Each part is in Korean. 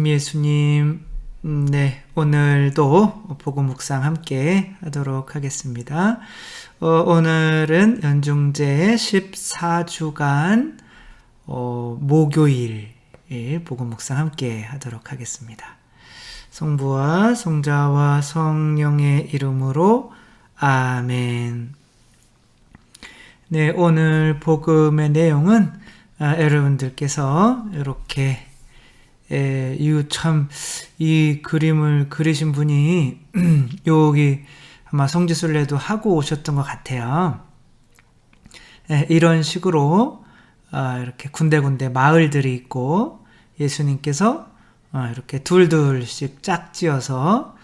김예수님, 네, 오늘도 복음 묵상 함께 하도록 하겠습니다. 오늘은 연중제 14주간 목요일 복음 묵상 함께 하도록 하겠습니다. 성부와 성자와 성령의 이름으로 아멘. 네, 오늘 복음의 내용은 여러분들께서 이렇게 이 그림을 그리신 분이 여기 아마 성지순례도 하고 오셨던 것 같아요. 이런 식으로 이렇게 군데군데 마을들이 있고 예수님께서 이렇게 둘둘씩 짝지어서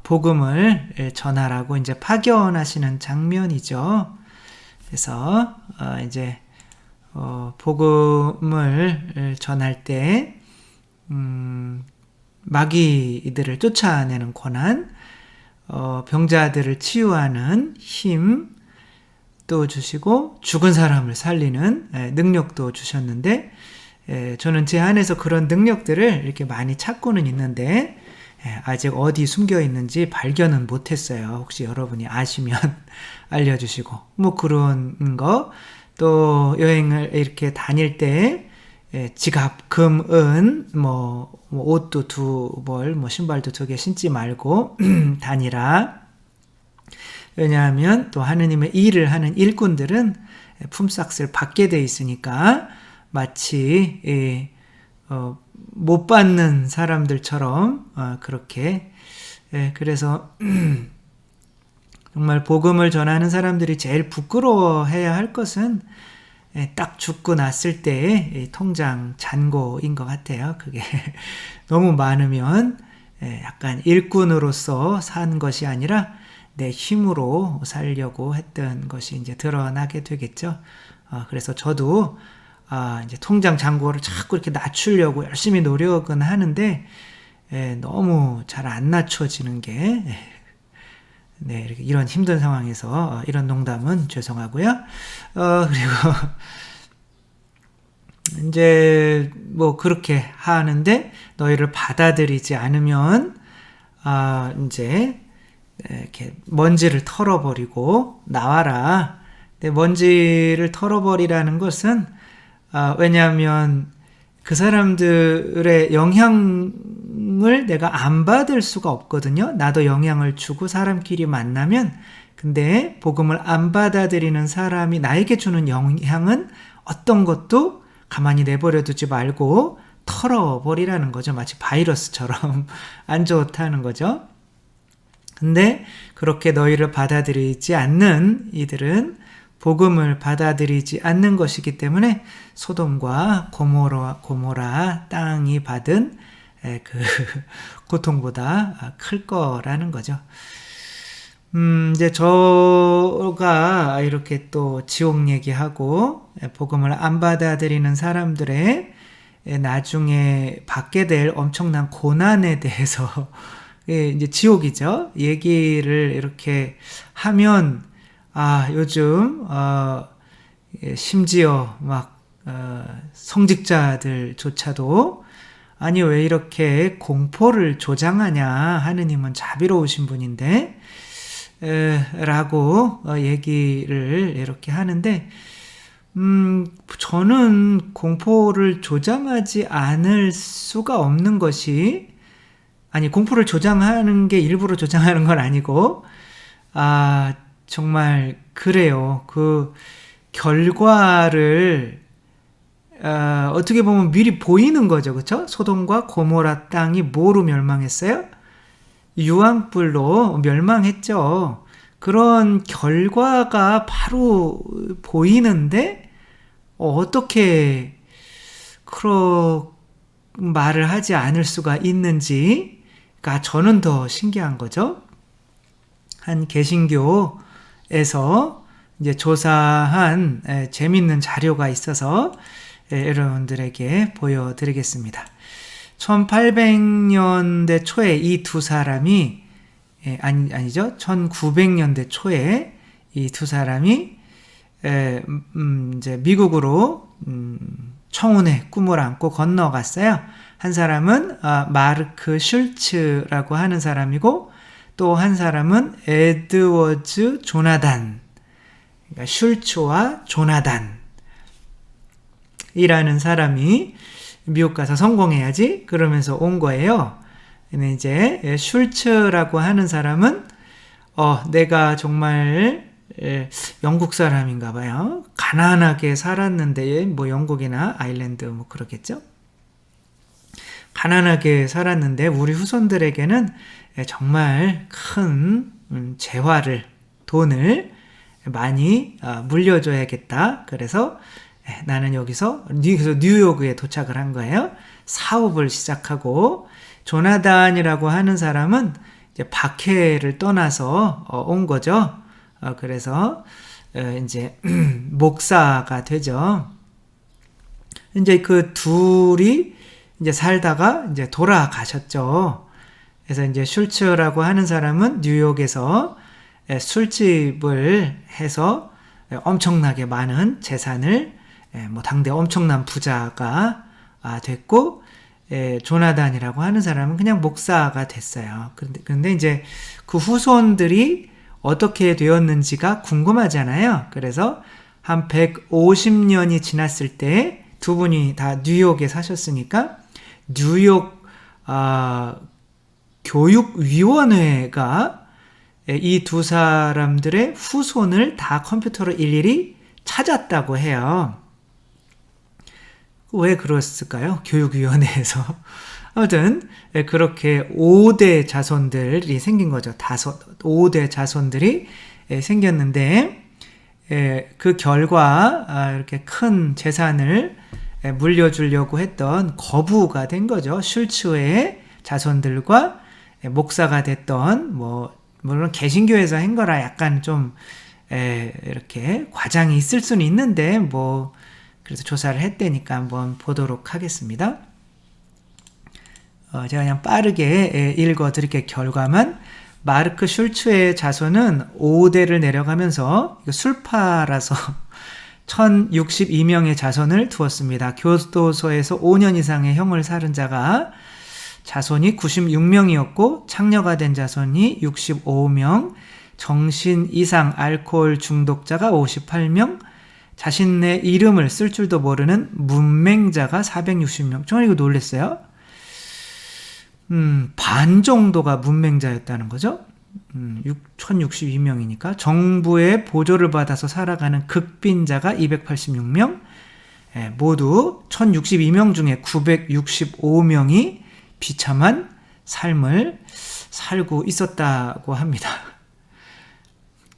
복음을 전하라고 이제 파견하시는 장면이죠. 그래서 이제 복음을 전할 때 마귀들을 쫓아내는 권한, 병자들을 치유하는 힘 또 주시고 죽은 사람을 살리는 능력도 주셨는데, 저는 제 안에서 그런 능력들을 이렇게 많이 찾고는 있는데 아직 어디 숨겨 있는지 발견은 못했어요. 혹시 여러분이 아시면 알려주시고, 뭐 그런 거, 또 여행을 이렇게 다닐 때 지갑, 금, 은, 뭐 옷도 두 벌, 신발도 2개 신지 말고 다니라. 왜냐하면 또 하느님의 일을 하는 일꾼들은 품삯을 받게 돼 있으니까 마치 못 받는 사람들처럼 그렇게. 그래서 정말 복음을 전하는 사람들이 제일 부끄러워해야 할 것은 딱 죽고 났을 때의 통장 잔고인 것 같아요. 그게 너무 많으면 약간 일꾼으로서 산 것이 아니라 내 힘으로 살려고 했던 것이 이제 드러나게 되겠죠. 그래서 저도 이제 통장 잔고를 자꾸 이렇게 낮추려고 열심히 노력은 하는데 너무 잘 안 낮춰지는 게, 네, 이렇게 이런 힘든 상황에서 이런 농담은 죄송하고요. 그리고 이제 뭐 그렇게 하는데 너희를 받아들이지 않으면 이제 이렇게 먼지를 털어버리고 나와라. 근데 먼지를 털어버리라는 것은 왜냐하면 그 사람들의 영향을 내가 안 받을 수가 없거든요. 나도 영향을 주고 사람끼리 만나면, 근데 복음을 안 받아들이는 사람이 나에게 주는 영향은 어떤 것도 가만히 내버려 두지 말고 털어버리라는 거죠. 마치 바이러스처럼 안 좋다는 거죠. 근데 그렇게 너희를 받아들이지 않는 이들은 복음을 받아들이지 않는 것이기 때문에 소돔과 고모라 땅이 받은 그 고통보다 클 거라는 거죠. 이제 저가 이렇게 또 지옥 얘기하고 복음을 안 받아들이는 사람들의 나중에 받게 될 엄청난 고난에 대해서 이제 지옥이죠. 얘기를 이렇게 하면 요즘 심지어 막 성직자들조차도 아니 왜 이렇게 공포를 조장하냐, 하느님은 자비로우신 분인데 라고 얘기를 이렇게 하는데, 저는 공포를 조장하지 않을 수가 없는 것이, 아니 공포를 조장하는 게 일부러 조장하는 건 아니고 정말 그래요. 그 결과를 어떻게 보면 미리 보이는 거죠. 그렇죠? 소돔과 고모라 땅이 뭐로 멸망했어요? 유황불로 멸망했죠. 그런 결과가 바로 보이는데 어떻게 그런 말을 하지 않을 수가 있는지가 저는 더 신기한 거죠. 한 개신교에서 이제 조사한 재밌는 자료가 있어서 여러분들에게 보여드리겠습니다. 1800년대 초에 이 두 사람이 아니죠. 1900년대 초에 이 두 사람이 이제 미국으로 청운의 꿈을 안고 건너갔어요. 한 사람은 마르크 슐츠라고 하는 사람이고 또 한 사람은 에드워즈 조나단, 그러니까 슐츠와 조나단 이라는 사람이 미국 가서 성공해야지 그러면서 온 거예요. 근데 이제 슐츠라고 하는 사람은 내가 정말 영국 사람인가 봐요. 가난하게 살았는데 뭐 영국이나 아일랜드 뭐 그러겠죠. 가난하게 살았는데 우리 후손들에게는 정말 큰 재화를, 돈을 많이 물려줘야겠다. 그래서 나는 여기서 뉴욕에 도착을 한 거예요. 사업을 시작하고, 조나단이라고 하는 사람은 이제 박해를 떠나서 온 거죠. 그래서 이제 목사가 되죠. 이제 그 둘이 이제 살다가 이제 돌아가셨죠. 그래서 이제 슐츠라고 하는 사람은 뉴욕에서 술집을 해서 엄청나게 많은 재산을, 뭐 당대 엄청난 부자가 됐고, 조나단이라고 하는 사람은 그냥 목사가 됐어요. 근데 이제 그 후손들이 어떻게 되었는지가 궁금하잖아요. 그래서 한 150년이 지났을 때 두 분이 다 뉴욕에 사셨으니까 뉴욕 교육위원회가 이 두 사람들의 후손을 다 컴퓨터로 일일이 찾았다고 해요. 왜 그랬을까요? 교육위원회에서. 아무튼 그렇게 5대 자손들이 생긴 거죠. 5대 자손들이 생겼는데 그 결과 이렇게 큰 재산을 물려주려고 했던 거부가 된 거죠. 슐츠의 자손들과 목사가 됐던, 물론 개신교에서 한 거라 약간 좀 이렇게 과장이 있을 수는 있는데 그래서 조사를 했다니까 한번 보도록 하겠습니다. 제가 그냥 빠르게 읽어드릴게요. 결과만. 마르크 슐츠의 자손은 5대를 내려가면서 술파라서 1062명의 자손을 두었습니다. 교도소에서 5년 이상의 형을 살은 자가 자손이 96명이었고 창녀가 된 자손이 65명, 정신 이상 알코올 중독자가 58명, 자신의 이름을 쓸 줄도 모르는 문맹자가 460명. 정말 이거 놀랐어요. 반 정도가 문맹자였다는 거죠. 1062명이니까 정부의 보조를 받아서 살아가는 극빈자가 286명, 모두 1062명 중에 965명이 비참한 삶을 살고 있었다고 합니다.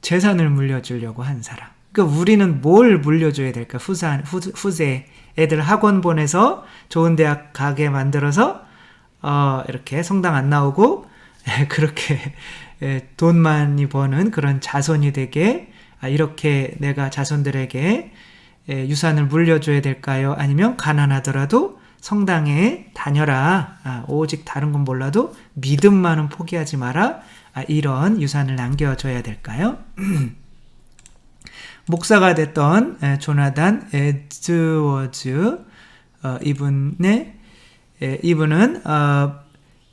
재산을 물려주려고 한 사람. 그러니까 우리는 뭘 물려줘야 될까? 후세 애들 학원 보내서 좋은 대학 가게 만들어서 이렇게 성당 안 나오고 그렇게 돈 많이 버는 그런 자손이 되게, 이렇게 내가 자손들에게 유산을 물려줘야 될까요? 아니면 가난하더라도 성당에 다녀라, 오직 다른 건 몰라도 믿음만은 포기하지 마라, 이런 유산을 남겨줘야 될까요? 목사가 됐던 조나단 에드워즈, 이분은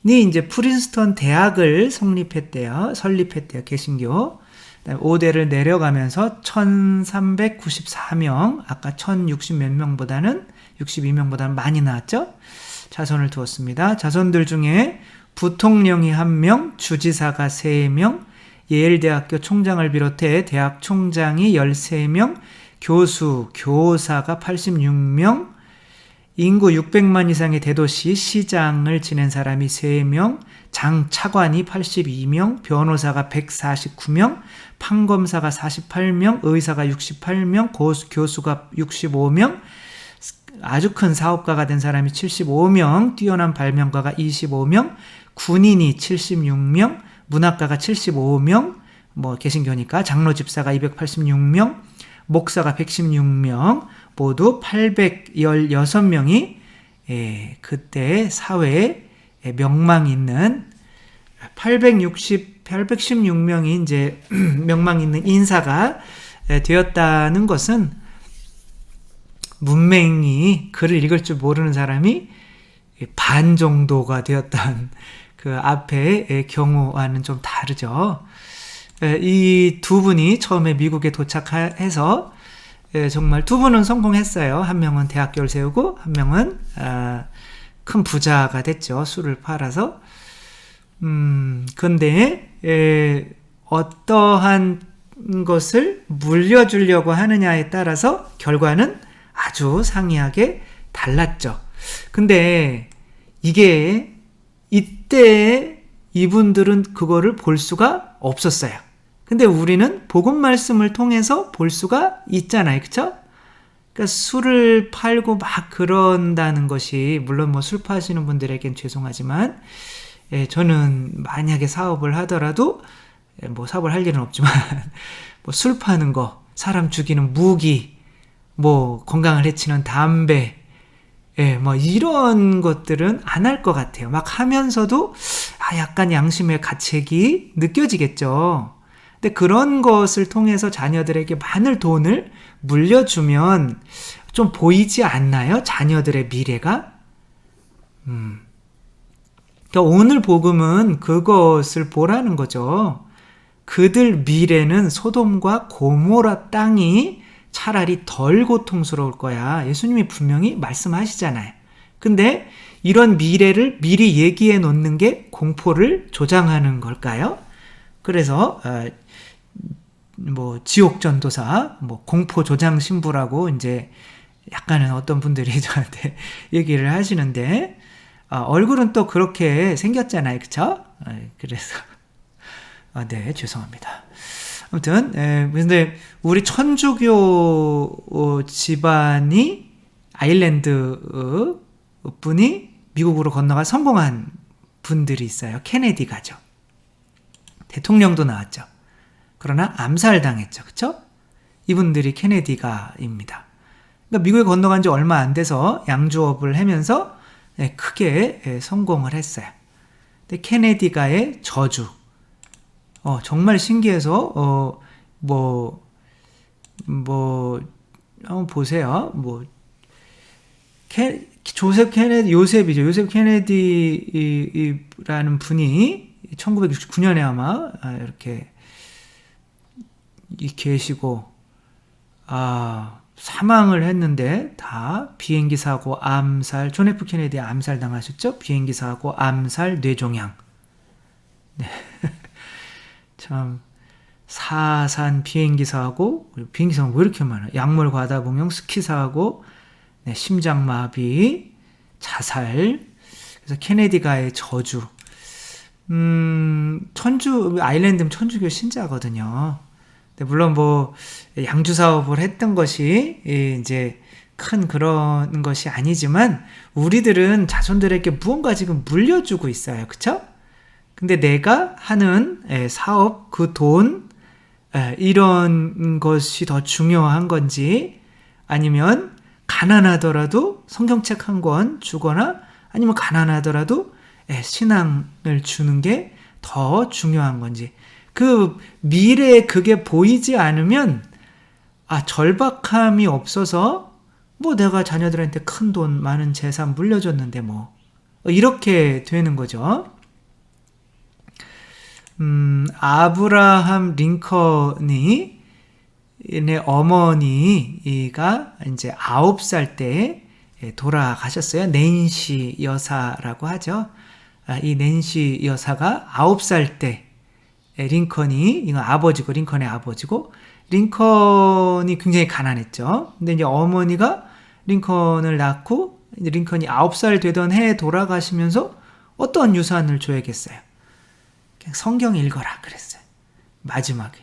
이제 프린스턴 대학을 설립했대요. 개신교. 5대를 내려가면서 1394명, 아까 1060 몇 명보다는 62명보다는 많이 나왔죠. 자손을 두었습니다. 자손들 중에 부통령이 1명, 주지사가 3명, 예일대학교 총장을 비롯해 대학 총장이 13명, 교사가 86명, 인구 600만 이상의 대도시 시장을 지낸 사람이 3명, 장차관이 82명, 변호사가 149명, 판검사가 48명, 의사가 68명, 교수가 65명, 아주 큰 사업가가 된 사람이 75명, 뛰어난 발명가가 25명, 군인이 76명, 문학가가 75명, 개신교니까 장로집사가 286명, 목사가 116명, 모두 816명이 그때 사회에 명망 있는 816명이 이제 명망 있는 인사가 되었다는 것은 문맹이 글을 읽을 줄 모르는 사람이 반 정도가 되었던 그 앞의 경우와는 좀 다르죠. 이 두 분이 처음에 미국에 도착해서 정말 두 분은 성공했어요. 한 명은 대학교를 세우고 한 명은 큰 부자가 됐죠. 술을 팔아서. 근데 어떠한 것을 물려주려고 하느냐에 따라서 결과는 아주 상이하게 달랐죠. 근데 이게 이때 이분들은 그거를 볼 수가 없었어요. 근데 우리는 복음 말씀을 통해서 볼 수가 있잖아요. 그쵸? 그러니까 술을 팔고 막 그런다는 것이, 물론 뭐 술 파시는 분들에겐 죄송하지만, 저는 만약에 사업을 하더라도, 뭐 사업을 할 일은 없지만, 뭐 술 파는 거, 사람 죽이는 무기, 뭐 건강을 해치는 담배, 뭐 이런 것들은 안 할 것 같아요. 막 하면서도 약간 양심의 가책이 느껴지겠죠. 근데 그런 것을 통해서 자녀들에게 많은 돈을 물려주면 좀 보이지 않나요? 자녀들의 미래가? 그러니까 오늘 복음은 그것을 보라는 거죠. 그들 미래는 소돔과 고모라 땅이 차라리 덜 고통스러울 거야. 예수님이 분명히 말씀하시잖아요. 근데 이런 미래를 미리 얘기해 놓는 게 공포를 조장하는 걸까요? 그래서 뭐 지옥 전도사, 뭐 공포 조장 신부라고 이제 약간은 어떤 분들이 저한테 얘기를 하시는데, 얼굴은 또 그렇게 생겼잖아요, 그쵸? 그래서 네, 죄송합니다. 아무튼 근데 우리 천주교 집안이 아일랜드 분이 미국으로 건너가 성공한 분들이 있어요. 케네디가죠. 대통령도 나왔죠. 그러나 암살당했죠. 그쵸? 이분들이 케네디가입니다. 그러니까 미국에 건너간 지 얼마 안 돼서 양주업을 하면서 크게 성공을 했어요. 근데 케네디가의 저주. 정말 신기해서, 한번 보세요. 요셉이죠. 요셉 케네디라는 분이 1969년에 아마 이렇게 계시고 사망을 했는데 다 비행기 사고, 암살, 존 F 케네디 암살 당하셨죠? 비행기 사고, 암살, 뇌종양. 네. 참 사산 비행기 사고, 비행기 사고 왜 이렇게 많아? 약물 과다 복용, 스키 사고, 네, 심장마비, 자살. 그래서 케네디가의 저주. 아일랜드는 천주교 신자거든요. 물론 뭐 양주 사업을 했던 것이 이제 큰 그런 것이 아니지만 우리들은 자손들에게 무언가 지금 물려주고 있어요. 그쵸? 근데 내가 하는 사업, 그 돈, 이런 것이 더 중요한 건지, 아니면 가난하더라도 성경책 한 권 주거나, 아니면 가난하더라도 신앙을 주는 게 더 중요한 건지, 그 미래에 그게 보이지 않으면 절박함이 없어서 뭐 내가 자녀들한테 큰 돈, 많은 재산 물려줬는데 뭐 이렇게 되는 거죠. 아브라함 링컨이 어머니가 이제 9살 때 돌아가셨어요. 낸시 여사라고 하죠. 이 낸시 여사가 9살 때 링컨이, 이건 아버지고, 링컨의 아버지고, 링컨이 굉장히 가난했죠. 근데 이제 어머니가 링컨을 낳고, 이제 링컨이 9살 되던 해에 돌아가시면서 어떤 유산을 줘야겠어요? 그냥 성경 읽어라 그랬어요. 마지막에.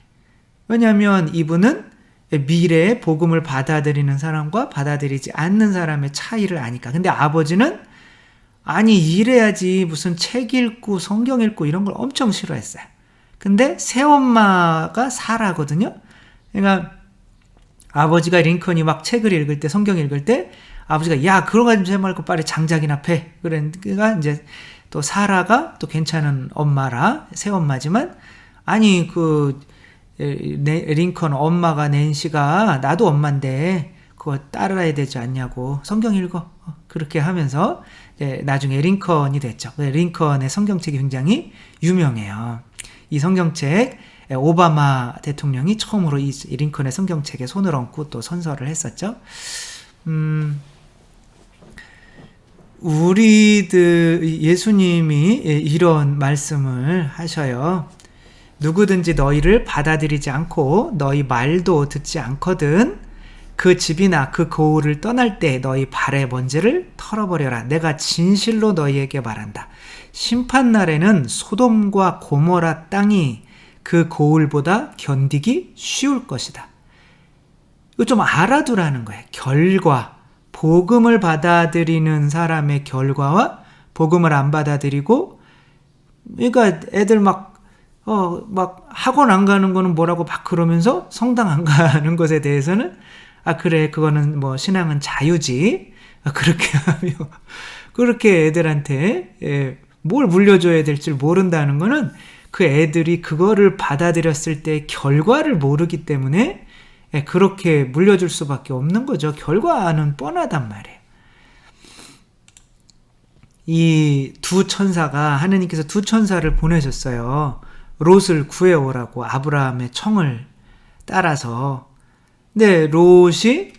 왜냐하면 이분은 미래의 복음을 받아들이는 사람과 받아들이지 않는 사람의 차이를 아니까. 근데 아버지는 아니 이래야지, 무슨 책 읽고 성경 읽고 이런 걸 엄청 싫어했어요. 근데 새엄마가 사라거든요. 그러니까 아버지가 링컨이 막 책을 읽을 때, 성경 읽을 때 아버지가 야 그런 거 좀 하지 말고 빨리 장작이나 패. 그러니까 이제 또 사라가 또 괜찮은 엄마라, 새엄마지만, 아니 링컨 엄마가 낸시가 나도 엄마인데 그거 따라야 되지 않냐고 성경 읽어 그렇게 하면서 나중에 링컨이 됐죠. 링컨의 성경책이 굉장히 유명해요. 이 성경책 오바마 대통령이 처음으로 이 링컨의 성경책에 손을 얹고 또 선서를 했었죠. 우리들 예수님이 이런 말씀을 하셔요. 누구든지 너희를 받아들이지 않고 너희 말도 듣지 않거든 그 집이나 그 고을을 떠날 때 너희 발의 먼지를 털어버려라. 내가 진실로 너희에게 말한다. 심판날에는 소돔과 고모라 땅이 그 고을보다 견디기 쉬울 것이다. 이거 좀 알아두라는 거예요. 결과, 복음을 받아들이는 사람의 결과와 복음을 안 받아들이고, 그러니까 애들 막 학원 안 가는 거는 뭐라고 막 그러면서 성당 안 가는 것에 대해서는 그래 그거는 뭐 신앙은 자유지 그렇게 하며 그렇게 애들한테 뭘 물려줘야 될지 모른다는 거는 그 애들이 그거를 받아들였을 때 결과를 모르기 때문에 그렇게 물려줄 수밖에 없는 거죠. 결과는 뻔하단 말이에요. 이 두 천사가 하느님께서 두 천사를 보내셨어요. 롯을 구해오라고 아브라함의 청을 따라서. 근데 롯이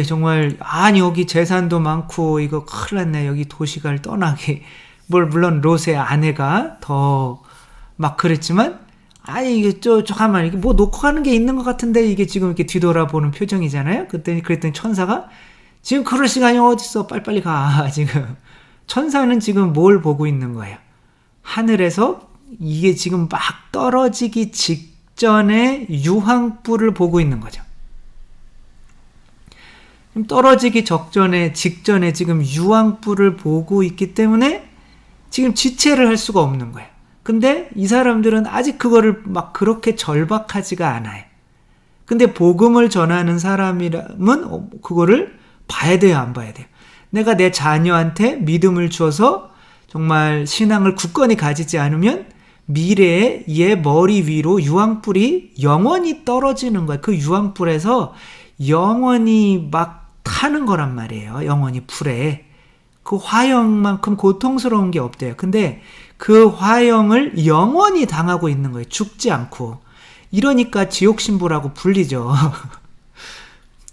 정말 여기 재산도 많고 이거 큰일 났네. 여기 도시가를 떠나기. 물론 롯의 아내가 더 막 그랬지만 이게 잠깐만 이게 뭐 놓고 가는 게 있는 것 같은데 이게 지금 이렇게 뒤돌아보는 표정이잖아요. 그랬더니 천사가 지금 그럴 시간이 어딨어. 빨리빨리 가. 지금 천사는 지금 뭘 보고 있는 거예요? 하늘에서 이게 지금 막 떨어지기 직전에 유황불을 보고 있는 거죠. 떨어지기 직전에 지금 유황불을 보고 있기 때문에 지금 지체를 할 수가 없는 거예요. 근데 이 사람들은 아직 그거를 막 그렇게 절박하지가 않아요. 근데 복음을 전하는 사람이라면 그거를 봐야 돼요, 안 봐야 돼요? 내가 내 자녀한테 믿음을 주어서 정말 신앙을 굳건히 가지지 않으면 미래에 얘 머리 위로 유황불이 영원히 떨어지는 거예요. 그 유황불에서 영원히 막 타는 거란 말이에요. 영원히 불에. 그 화형만큼 고통스러운 게 없대요. 근데 그 화형을 영원히 당하고 있는 거예요. 죽지 않고. 이러니까 지옥신부라고 불리죠.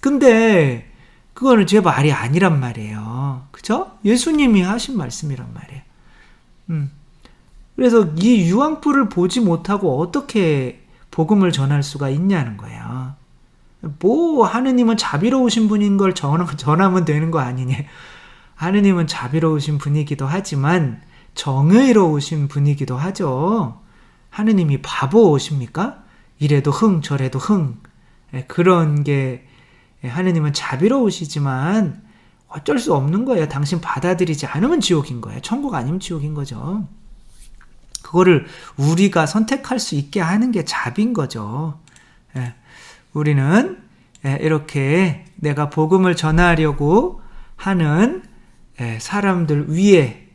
근데 그거는 제 말이 아니란 말이에요. 그죠? 예수님이 하신 말씀이란 말이에요. 그래서 이 유황불을 보지 못하고 어떻게 복음을 전할 수가 있냐는 거예요. 하느님은 자비로우신 분인 걸 전하면 되는 거 아니냐. 하느님은 자비로우신 분이기도 하지만 정의로우신 분이기도 하죠. 하느님이 바보십니까? 이래도 흥 저래도 흥. 그런 게 하느님은 자비로우시지만 어쩔 수 없는 거예요. 당신 받아들이지 않으면 지옥인 거예요. 천국 아니면 지옥인 거죠. 그거를 우리가 선택할 수 있게 하는 게 자비인 거죠. 우리는 이렇게 내가 복음을 전하려고 하는 사람들 위에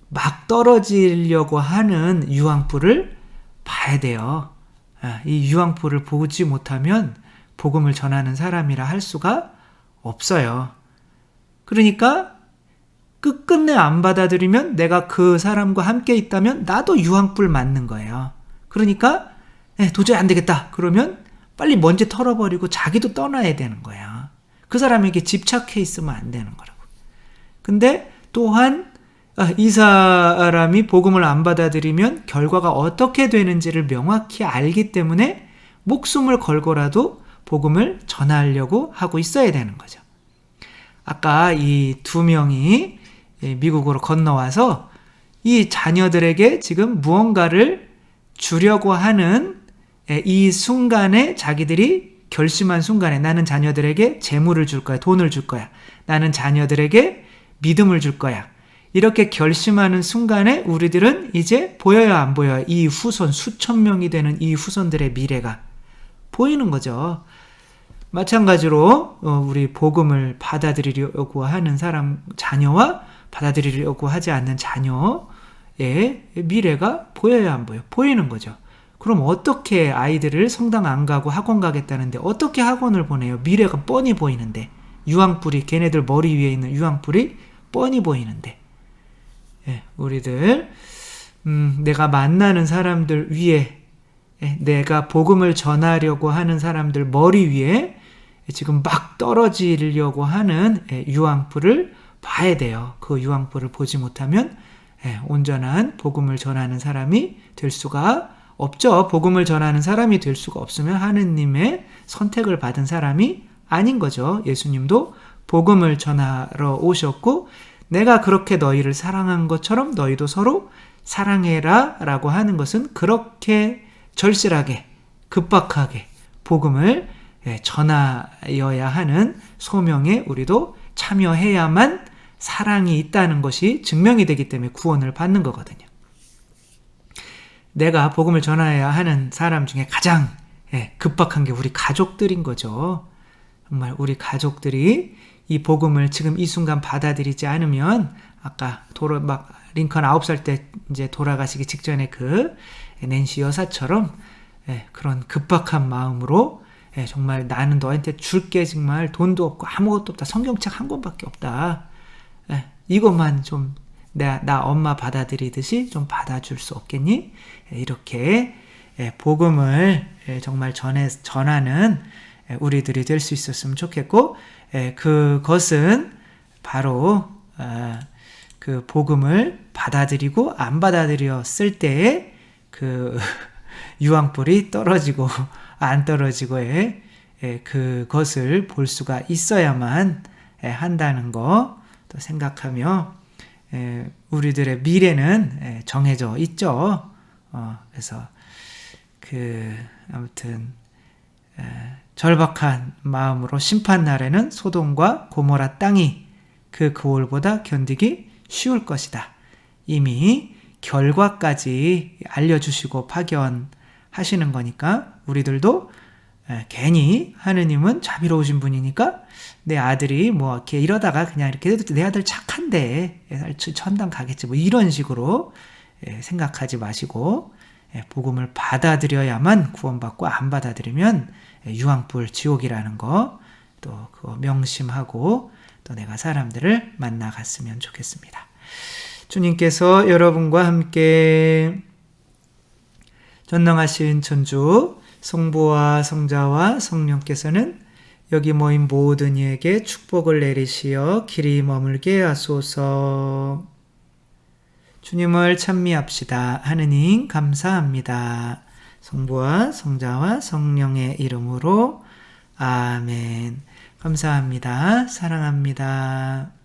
막 떨어지려고 하는 유황불을 봐야 돼요. 이 유황불을 보지 못하면 복음을 전하는 사람이라 할 수가 없어요. 그러니까 끝끝내 안 받아들이면 내가 그 사람과 함께 있다면 나도 유황불 맞는 거예요. 그러니까 도저히 안 되겠다. 그러면 빨리 먼지 털어버리고 자기도 떠나야 되는 거야. 그 사람에게 집착해 있으면 안 되는 거라고. 근데 또한 이 사람이 복음을 안 받아들이면 결과가 어떻게 되는지를 명확히 알기 때문에 목숨을 걸고라도 복음을 전하려고 하고 있어야 되는 거죠. 아까 이 두 명이 미국으로 건너와서 이 자녀들에게 지금 무언가를 주려고 하는 이 순간에 자기들이 결심한 순간에 나는 자녀들에게 재물을 줄 거야. 돈을 줄 거야. 나는 자녀들에게 믿음을 줄 거야. 이렇게 결심하는 순간에 우리들은 이제 보여야 안 보여요? 이 후손, 수천 명이 되는 이 후손들의 미래가 보이는 거죠. 마찬가지로 우리 복음을 받아들이려고 하는 사람 자녀와 받아들이려고 하지 않는 자녀의 미래가 보여야 안 보여? 보이는 거죠. 그럼 어떻게 아이들을 성당 안 가고 학원 가겠다는데 어떻게 학원을 보내요? 미래가 뻔히 보이는데. 유황불이, 걔네들 머리 위에 있는 유황불이 뻔히 보이는데. 예, 우리들 내가 만나는 사람들 위에, 내가 복음을 전하려고 하는 사람들 머리 위에 지금 막 떨어지려고 하는 유황불을 봐야 돼요. 그 유황불을 보지 못하면 온전한 복음을 전하는 사람이 될 수가 없죠. 복음을 전하는 사람이 될 수가 없으면 하느님의 선택을 받은 사람이 아닌 거죠. 예수님도 복음을 전하러 오셨고, 내가 그렇게 너희를 사랑한 것처럼 너희도 서로 사랑해라 라고 하는 것은 그렇게 절실하게, 급박하게 복음을 전하여야 하는 소명에 우리도 참여해야만 사랑이 있다는 것이 증명이 되기 때문에 구원을 받는 거거든요. 내가 복음을 전해야 하는 사람 중에 가장 급박한 게 우리 가족들인 거죠. 정말 우리 가족들이 이 복음을 지금 이 순간 받아들이지 않으면, 아까 링컨 9살 때 이제 돌아가시기 직전에 그 낸시 여사처럼 그런 급박한 마음으로 정말 나는 너한테 줄게, 정말 돈도 없고 아무것도 없다, 성경책 한 권밖에 없다, 이것만 좀 나 엄마 받아들이듯이 좀 받아줄 수 없겠니? 이렇게 복음을 정말 전하는 우리들이 될 수 있었으면 좋겠고, 그것은 바로 그 복음을 받아들이고 안 받아들였을 때에 그 유황불이 떨어지고 안 떨어지고의 그것을 볼 수가 있어야만 한다는 거 또 생각하며, 우리들의 미래는 정해져 있죠. 그래서 아무튼 절박한 마음으로 심판날에는 소돔과 고모라 땅이 그 거울보다 견디기 쉬울 것이다. 이미 결과까지 알려주시고 파견하시는 거니까 우리들도 괜히 하느님은 자비로우신 분이니까 내 아들이 뭐 이렇게 이러다가 그냥 이렇게 해도 내 아들 착한데 천당 가겠지, 뭐 이런 식으로 생각하지 마시고 복음을 받아들여야만 구원받고, 안 받아들이면 유황불 지옥이라는 거 또 그거 명심하고 또 내가 사람들을 만나갔으면 좋겠습니다. 주님께서 여러분과 함께 전능하신 천주 성부와 성자와 성령께서는 여기 모인 모든 이에게 축복을 내리시어 길이 머물게 하소서. 주님을 찬미합시다. 하느님 감사합니다. 성부와 성자와 성령의 이름으로 아멘. 감사합니다. 사랑합니다.